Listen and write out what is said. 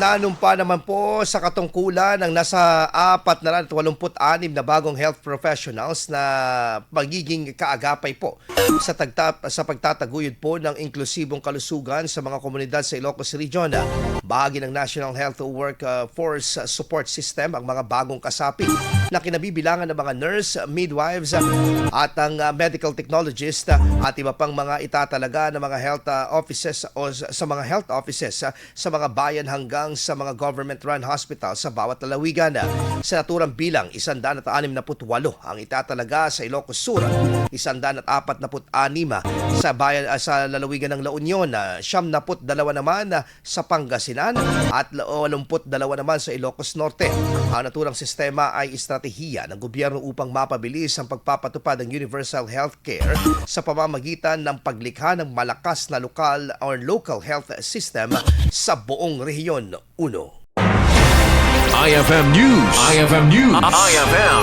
nanumpa naman po sa katungkulan ng nasa 486 na bagong health professionals na magiging kaagapay po sa pagtataguyod po ng inklusibong kalusugan sa mga komunidad sa Ilocos Region. Bahagi ng National Health Workforce Support System ang mga bagong kasapi na kinabibilangan ng mga nurse, midwives at ang medical technologist at iba pang mga itatalaga ng mga health offices o sa mga health offices sa mga bayan hanggang sa mga government-run hospital sa bawat lalawigan. Sa naturang bilang, 168 ang itatalaga sa Ilocos Sur, 146 sa bayan sa lalawigan ng La Union, 72 naman sa Pangasinan at 82 naman sa Ilocos Norte. Ang naturang sistema ay estratehiya ng gobyerno upang mapabilis ang pagpapatupad ng universal healthcare sa pamamagitan ng paglikha ng malakas na lokal or local health system sa buong rehiyon. IFM News. IFM News. IFM.